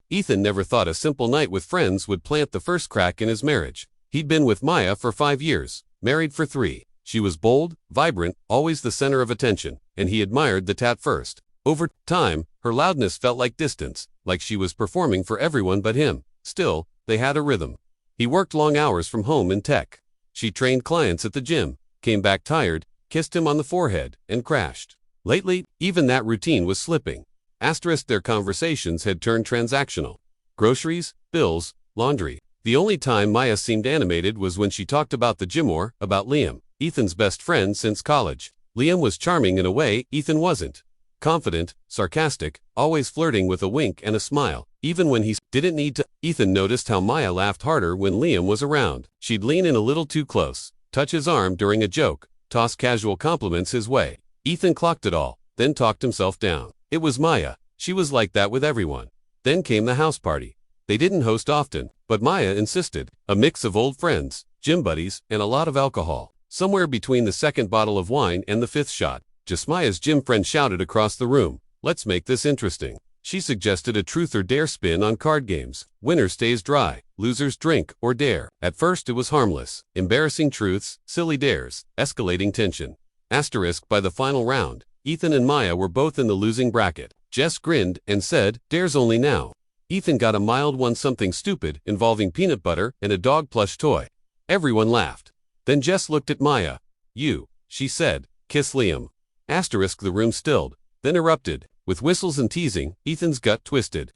Ethan never thought a simple night with friends would plant the first crack in his marriage. He'd been with Maya for 5 years, married for 3. She was bold, vibrant, always the center of attention, and he admired that at first. Over time, her loudness felt like distance, like she was performing for everyone but him. Still, they had a rhythm. He worked long hours from home in tech. She trained clients at the gym, came back tired, kissed him on the forehead, and crashed. Lately, even that routine was slipping. Their conversations had turned transactional. Groceries, bills, laundry. The only time Maya seemed animated was when she talked about the gym or about Liam, Ethan's best friend since college. Liam was charming in a way Ethan wasn't. Confident, sarcastic, always flirting with a wink and a smile, even when he didn't need to. Ethan noticed how Maya laughed harder when Liam was around. She'd lean in a little too close, touch his arm during a joke, toss casual compliments his way. Ethan clocked it all, then talked himself down. It was Maya. She was like that with everyone. Then came the house party. They didn't host often, but Maya insisted. A mix of old friends, gym buddies, and a lot of alcohol. Somewhere between the second bottle of wine and the 5th shot, Maya's gym friend shouted across the room, "Let's make this interesting." She suggested a truth or dare spin on card games. Winner stays dry, losers drink or dare. At first it was harmless. Embarrassing truths, silly dares, escalating tension. By the final round, Ethan and Maya were both in the losing bracket. Jess grinned and said, "Dares only now." Ethan got a mild one, something stupid involving peanut butter and a dog plush toy. Everyone laughed. Then Jess looked at Maya. "You," she said, "kiss Liam." The room stilled, then erupted. With whistles and teasing, Ethan's gut twisted.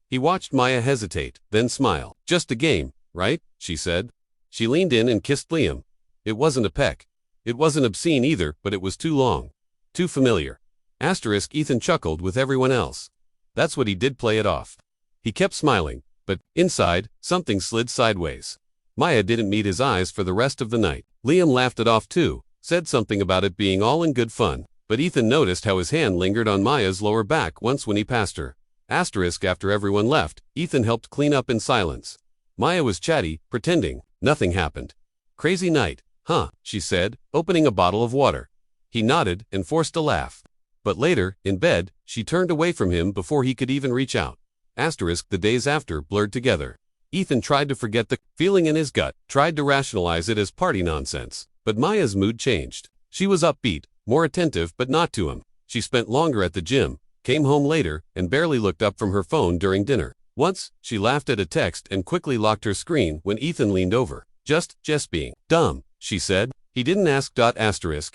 He watched Maya hesitate, then smile. "Just a game, right?" she said. She leaned in and kissed Liam. It wasn't a peck. It wasn't obscene either, but it was too long. Too familiar. Ethan chuckled with everyone else. That's what he did, play it off. He kept smiling, but inside, something slid sideways. Maya didn't meet his eyes for the rest of the night. Liam laughed it off too, said something about it being all in good fun, but Ethan noticed how his hand lingered on Maya's lower back once when he passed her. After everyone left, Ethan helped clean up in silence. Maya was chatty, pretending nothing happened. "Crazy night, huh?" she said, opening a bottle of water. He nodded and forced a laugh. But later, in bed, she turned away from him before he could even reach out. The days after blurred together. Ethan tried to forget the feeling in his gut, tried to rationalize it as party nonsense. But Maya's mood changed. She was upbeat, more attentive, but not to him. She spent longer at the gym, came home later, and barely looked up from her phone during dinner. Once, she laughed at a text and quickly locked her screen when Ethan leaned over. Just being dumb," she said. He didn't ask.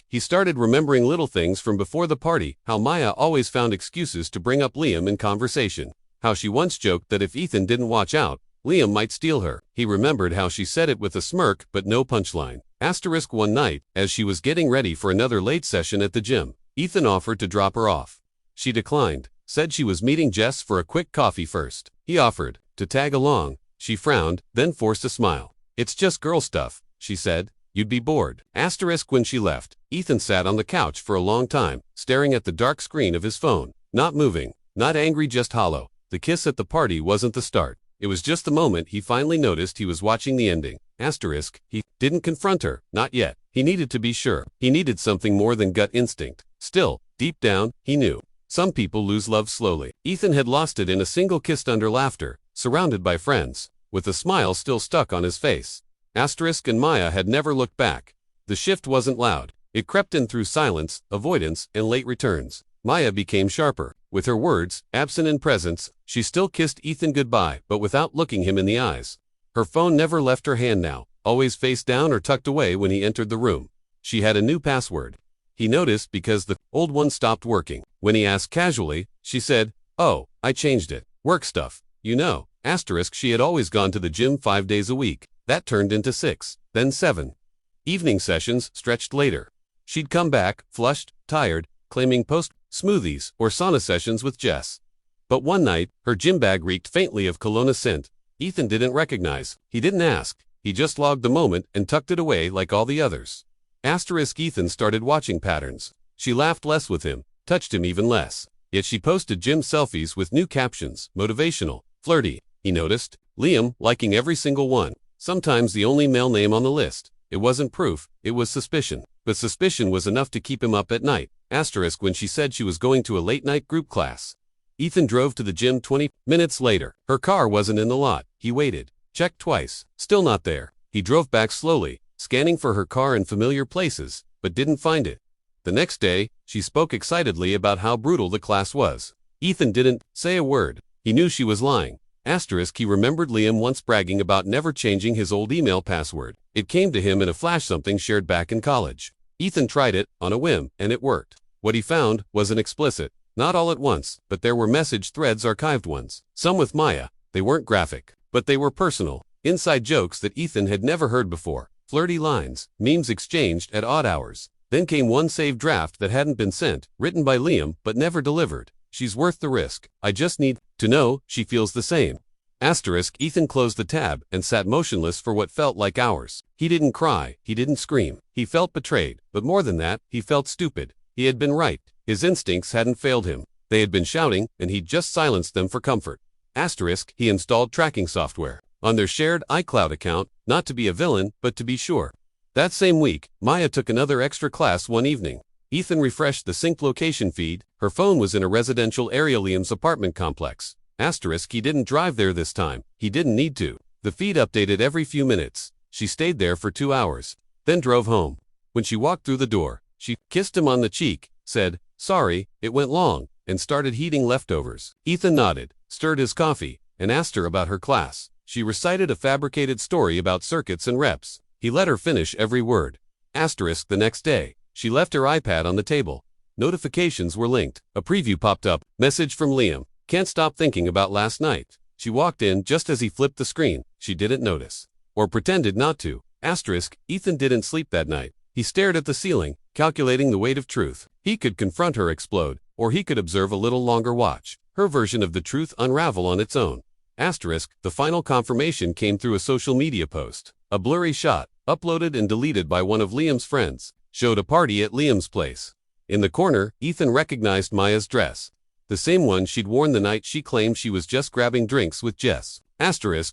He started remembering little things from before the party, how Maya always found excuses to bring up Liam in conversation. How she once joked that if Ethan didn't watch out, Liam might steal her. He remembered how she said it with a smirk but no punchline. One night, as she was getting ready for another late session at the gym, Ethan offered to drop her off. She declined, said she was meeting Jess for a quick coffee first. He offered to tag along. She frowned, then forced a smile. "It's just girl stuff," she said. "You'd be bored." When she left, Ethan sat on the couch for a long time, staring at the dark screen of his phone. Not moving, not angry, just hollow. The kiss at the party wasn't the start. It was just the moment he finally noticed he was watching the ending. He didn't confront her, not yet. He needed to be sure. He needed something more than gut instinct. Still, deep down, he knew. Some people lose love slowly. Ethan had lost it in a single kiss under laughter, surrounded by friends, with a smile still stuck on his face. And Maya had never looked back. The shift wasn't loud. It crept in through silence, avoidance, and late returns. Maya became sharper. With her words, absent in presence, she still kissed Ethan goodbye, but without looking him in the eyes. Her phone never left her hand now, always face down or tucked away when he entered the room. She had a new password. He noticed because the old one stopped working. When he asked casually, she said, "Oh, I changed it. Work stuff, you know." She had always gone to the gym 5 days a week. That turned into 6, then 7. Evening sessions stretched later. She'd come back, flushed, tired, claiming post-smoothies or sauna sessions with Jess. But one night, her gym bag reeked faintly of cologne scent. Ethan didn't recognize. He didn't ask. He just logged the moment and tucked it away like all the others. Ethan started watching patterns. She laughed less with him, touched him even less. Yet she posted gym selfies with new captions, motivational, flirty. He noticed. Liam liking every single one. Sometimes the only male name on the list. It wasn't proof, it was suspicion. But suspicion was enough to keep him up at night. When she said she was going to a late-night group class. Ethan drove to the gym 20 minutes later. Her car wasn't in the lot. He waited, checked twice, still not there. He drove back slowly, scanning for her car in familiar places, but didn't find it. The next day, she spoke excitedly about how brutal the class was. Ethan didn't say a word. He knew she was lying. He remembered Liam once bragging about never changing his old email password. It came to him in a flash, something shared back in college. Ethan tried it, on a whim, and it worked. What he found wasn't explicit. Not all at once, but there were message threads, archived ones. Some with Maya. They weren't graphic, but they were personal. Inside jokes that Ethan had never heard before. Flirty lines, memes exchanged at odd hours. Then came one saved draft that hadn't been sent, written by Liam, but never delivered. She's worth the risk. I just need to know she feels the same. Ethan closed the tab and sat motionless for what felt like hours. He didn't cry, he didn't scream. He felt betrayed, but more than that, he felt stupid. He had been right. His instincts hadn't failed him. They had been shouting, and he'd just silenced them for comfort. He installed tracking software on their shared iCloud account, not to be a villain, but to be sure. That same week, Maya took another extra class one evening. Ethan refreshed the synced location feed. Her phone was in a residential area, Liam's apartment complex. He didn't drive there this time. He didn't need to. The feed updated every few minutes. She stayed there for 2 hours, then drove home. When she walked through the door, she kissed him on the cheek, said, "Sorry, it went long," and started heating leftovers. Ethan nodded, stirred his coffee, and asked her about her class. She recited a fabricated story about circuits and reps. He let her finish every word. The next day, she left her iPad on the table. Notifications were linked. A preview popped up. Message from Liam. "Can't stop thinking about last night." She walked in just as he flipped the screen. She didn't notice. Or pretended not to. Ethan didn't sleep that night. He stared at the ceiling, calculating the weight of truth. He could confront her, explode, or he could observe a little longer, watch her version of the truth unravel on its own. The final confirmation came through a social media post. A blurry shot, uploaded and deleted by one of Liam's friends, showed a party at Liam's place. In the corner, Ethan recognized Maya's dress. The same one she'd worn the night she claimed she was just grabbing drinks with Jess.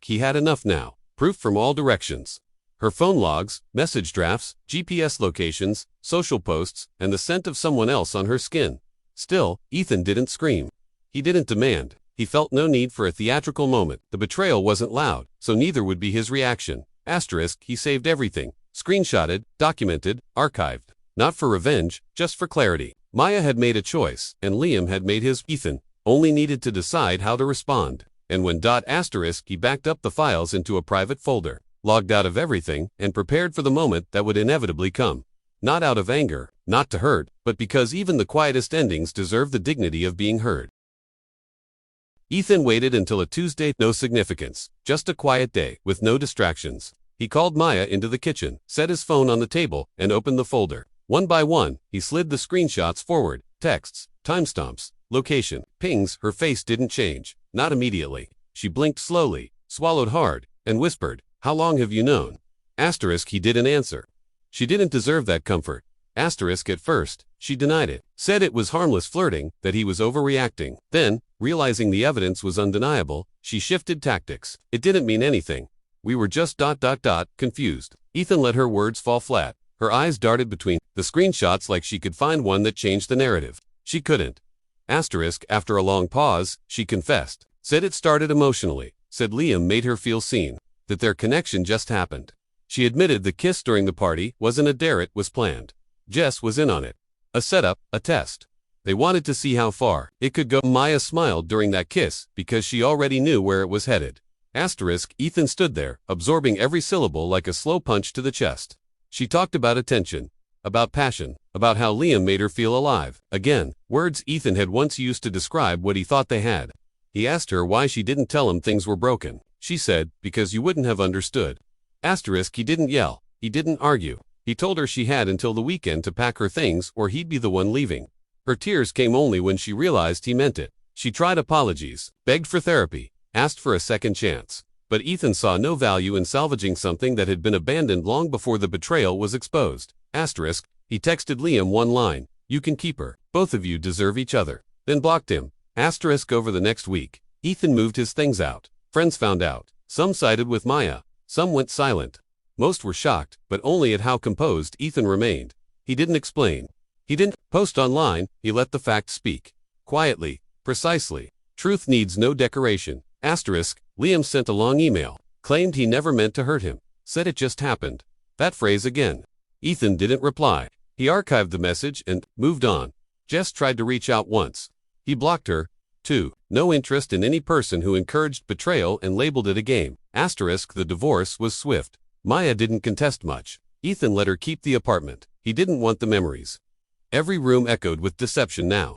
He had enough now. Proof from all directions. Her phone logs, message drafts, GPS locations, social posts, and the scent of someone else on her skin. Still, Ethan didn't scream. He didn't demand. He felt no need for a theatrical moment. The betrayal wasn't loud, so neither would be his reaction. He saved everything. Screenshotted, documented, archived. Not for revenge, just for clarity. Maya had made a choice, and Liam had made his. Ethan only needed to decide how to respond. And when he backed up the files into a private folder, logged out of everything, and prepared for the moment that would inevitably come. Not out of anger, not to hurt, but because even the quietest endings deserve the dignity of being heard. Ethan waited until a Tuesday, no significance, just a quiet day, with no distractions. He called Maya into the kitchen, set his phone on the table, and opened the folder. One by one, he slid the screenshots forward, texts, timestamps, location, pings. Her face didn't change, not immediately. She blinked slowly, swallowed hard, and whispered, "How long have you known?" He didn't answer. She didn't deserve that comfort. At first, she denied it, said it was harmless flirting, that he was overreacting. Then, realizing the evidence was undeniable, she shifted tactics. "It didn't mean anything. We were just ... confused." Ethan let her words fall flat. Her eyes darted between the screenshots like she could find one that changed the narrative. She couldn't. After a long pause, she confessed. Said it started emotionally. Said Liam made her feel seen. That their connection just happened. She admitted the kiss during the party wasn't a dare, it was planned. Jess was in on it. A setup, a test. They wanted to see how far it could go. Maya smiled during that kiss because she already knew where it was headed. Ethan stood there, absorbing every syllable like a slow punch to the chest. She talked about attention, about passion, about how Liam made her feel alive. Again, words Ethan had once used to describe what he thought they had. He asked her why she didn't tell him things were broken. She said, "Because you wouldn't have understood." He didn't yell. He didn't argue. He told her she had until the weekend to pack her things or he'd be the one leaving. Her tears came only when she realized he meant it. She tried apologies, begged for therapy, asked for a second chance. But Ethan saw no value in salvaging something that had been abandoned long before the betrayal was exposed. He texted Liam one line, "You can keep her. Both of you deserve each other." Then blocked him. Over the next week, Ethan moved his things out. Friends found out. Some sided with Maya. Some went silent. Most were shocked, but only at how composed Ethan remained. He didn't explain. He didn't post online, he let the facts speak. Quietly, precisely. Truth needs no decoration. Asterisk, Liam sent a long email. Claimed he never meant to hurt him. Said it just happened. That phrase again. Ethan didn't reply. He archived the message and moved on. Jess tried to reach out once. He blocked her. 2. No interest in any person who encouraged betrayal and labeled it a game. Asterisk, the divorce was swift. Maya didn't contest much. Ethan let her keep the apartment. He didn't want the memories. Every room echoed with deception now.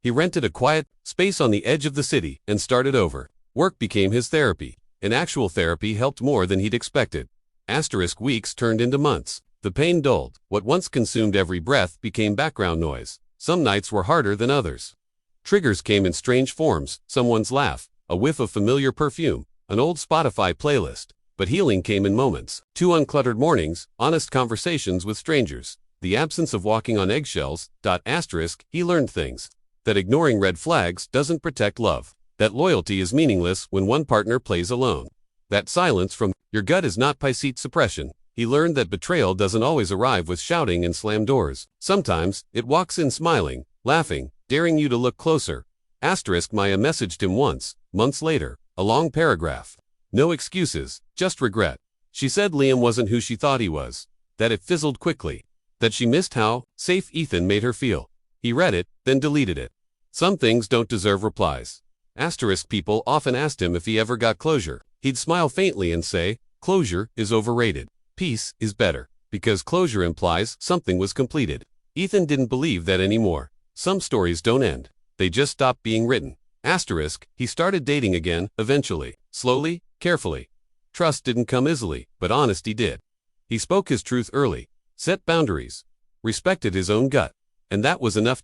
He rented a quiet space on the edge of the city and started over. Work became his therapy. And actual therapy helped more than he'd expected. Asterisk, weeks turned into months. The pain dulled. What once consumed every breath became background noise. Some nights were harder than others. Triggers came in strange forms, someone's laugh, a whiff of familiar perfume, an old Spotify playlist. But healing came in moments. 2 uncluttered mornings, honest conversations with strangers, the absence of walking on eggshells. Asterisk, he learned things. That ignoring red flags doesn't protect love. That loyalty is meaningless when one partner plays alone. That silence from your gut is not Pisceate suppression. He learned that betrayal doesn't always arrive with shouting and slammed doors. Sometimes, it walks in smiling, laughing, daring you to look closer. Asterisk, Maya messaged him once, months later, a long paragraph. No excuses, just regret. She said Liam wasn't who she thought he was. That it fizzled quickly. That she missed how safe Ethan made her feel. He read it, then deleted it. Some things don't deserve replies. Asterisk, people often asked him if he ever got closure. He'd smile faintly and say, closure is overrated. Peace is better, because closure implies something was completed. Ethan didn't believe that anymore. Some stories don't end. They just stop being written. Asterisk, he started dating again, eventually. Slowly, carefully. Trust didn't come easily, but honesty did. He spoke his truth early, set boundaries, respected his own gut. And that was enough.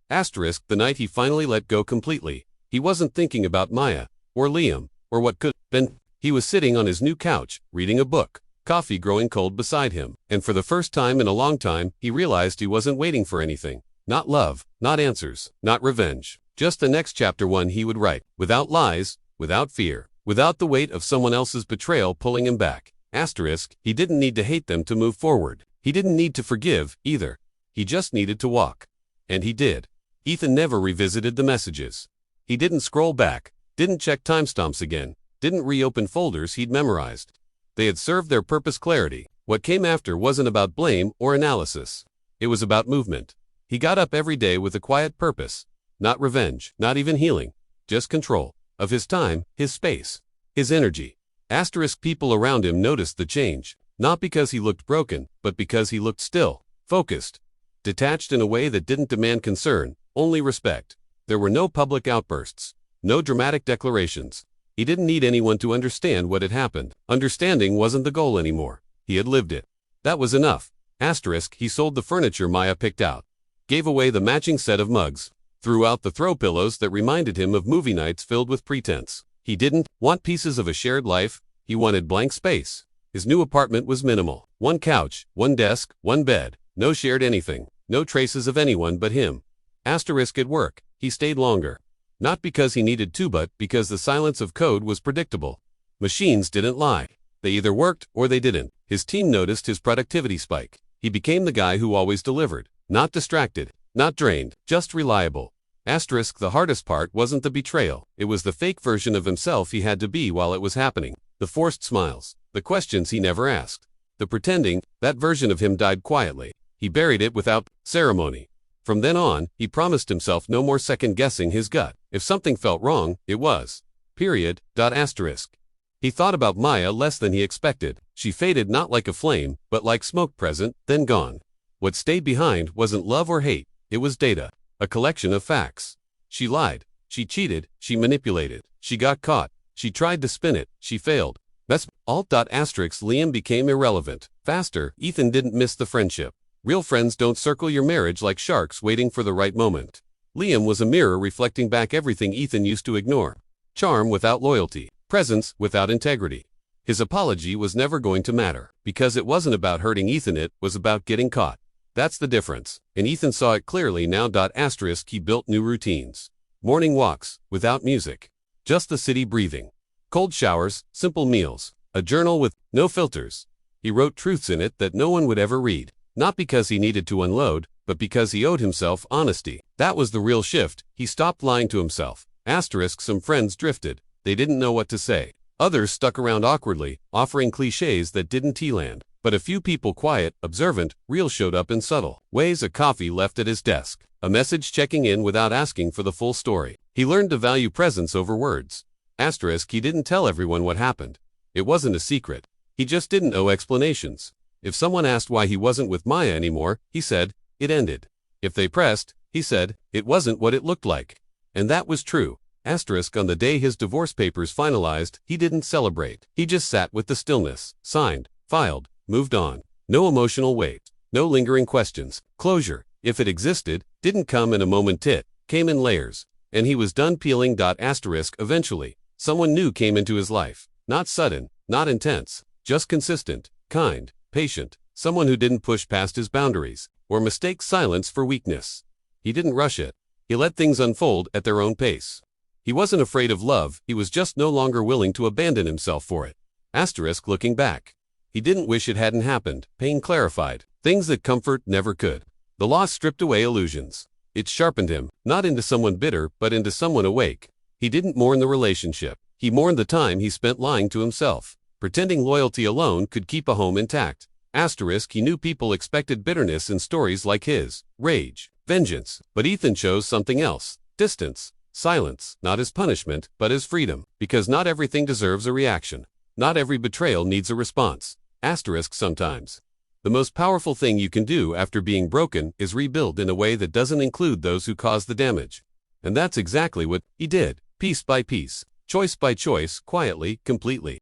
Asterisk, the night he finally let go completely, he wasn't thinking about Maya, or Liam, or what could have been. He was sitting on his new couch, reading a book, coffee growing cold beside him, and for the first time in a long time, he realized he wasn't waiting for anything. Not love, not answers, not revenge. Just the next chapter, one he would write, without lies, without fear, without the weight of someone else's betrayal pulling him back. Asterisk, he didn't need to hate them to move forward. He didn't need to forgive, either. He just needed to walk. And he did. Ethan never revisited the messages. He didn't scroll back, didn't check timestamps again, didn't reopen folders he'd memorized. They had served their purpose. Clarity. What came after wasn't about blame or analysis. It was about movement. He got up every day with a quiet purpose. Not revenge, not even healing. Just control. Of his time, his space, his energy. Asterisk, people around him noticed the change. Not because he looked broken, but because he looked still, focused, detached in a way that didn't demand concern, only respect. There were no public outbursts, no dramatic declarations. He didn't need anyone to understand what had happened. Understanding wasn't the goal anymore. He had lived it. That was enough. Asterisk, he sold the furniture Maya picked out, gave away the matching set of mugs, threw out the throw pillows that reminded him of movie nights filled with pretense. He didn't want pieces of a shared life. He wanted blank space. His new apartment was minimal. One couch, one desk, one bed. No shared anything. No traces of anyone but him. Asterisk, at work, he stayed longer. Not because he needed to, but because the silence of code was predictable. Machines didn't lie. They either worked or they didn't. His team noticed his productivity spike. He became the guy who always delivered. Not distracted, not drained, just reliable. Asterisk, the hardest part wasn't the betrayal. It was the fake version of himself he had to be while it was happening. The forced smiles, the questions he never asked, the pretending. That version of him died quietly. He buried it without ceremony. From then on, he promised himself no more second-guessing his gut. If something felt wrong, it was. Period. Asterisk. He thought about Maya less than he expected. She faded not like a flame, but like smoke, present, then gone. What stayed behind wasn't love or hate. It was data. A collection of facts. She lied. She cheated. She manipulated. She got caught. She tried to spin it. She failed. That's all. Asterisk, Liam became irrelevant. Faster. Ethan didn't miss the friendship. Real friends don't circle your marriage like sharks waiting for the right moment. Liam was a mirror reflecting back everything Ethan used to ignore. Charm without loyalty. Presence without integrity. His apology was never going to matter, because it wasn't about hurting Ethan, it was about getting caught. That's the difference, and Ethan saw it clearly now. Asterisk, he built new routines. Morning walks, without music. Just the city breathing. Cold showers, simple meals. A journal with no filters. He wrote truths in it that no one would ever read. Not because he needed to unload, but because he owed himself honesty. That was the real shift. He stopped lying to himself. Asterisk some friends drifted. They didn't know what to say. Others stuck around awkwardly, offering cliches that didn't land. But a few people quiet, observant, real showed up in subtle ways. A coffee left at his desk. A message checking in without asking for the full story. He learned to value presence over words. Asterisk he didn't tell everyone what happened. It wasn't a secret. He just didn't owe explanations. If someone asked why he wasn't with Maya anymore, he said, it ended. If they pressed, he said, it wasn't what it looked like. And that was true. Asterisk on the day his divorce papers finalized, he didn't celebrate. He just sat with the stillness, signed, filed, moved on. No emotional weight. No lingering questions. Closure, if it existed, didn't come in a moment. It came in layers. And he was done peeling. Asterisk eventually, someone new came into his life. Not sudden, not intense, just consistent, kind, patient. Someone who didn't push past his boundaries, or mistake silence for weakness. He didn't rush it. He let things unfold at their own pace. He wasn't afraid of love, he was just no longer willing to abandon himself for it. Asterisk looking back. He didn't wish it hadn't happened. Pain clarified things that comfort never could. The loss stripped away illusions. It sharpened him, not into someone bitter, but into someone awake. He didn't mourn the relationship. He mourned the time he spent lying to himself, pretending loyalty alone could keep a home intact. Asterisk he knew people expected bitterness in stories like his, rage, vengeance, but Ethan chose something else, distance, silence, not as punishment, but as freedom, because not everything deserves a reaction. Not every betrayal needs a response. Asterisk sometimes. The most powerful thing you can do after being broken is rebuild in a way that doesn't include those who caused the damage. And that's exactly what he did, piece by piece, choice by choice, quietly, completely.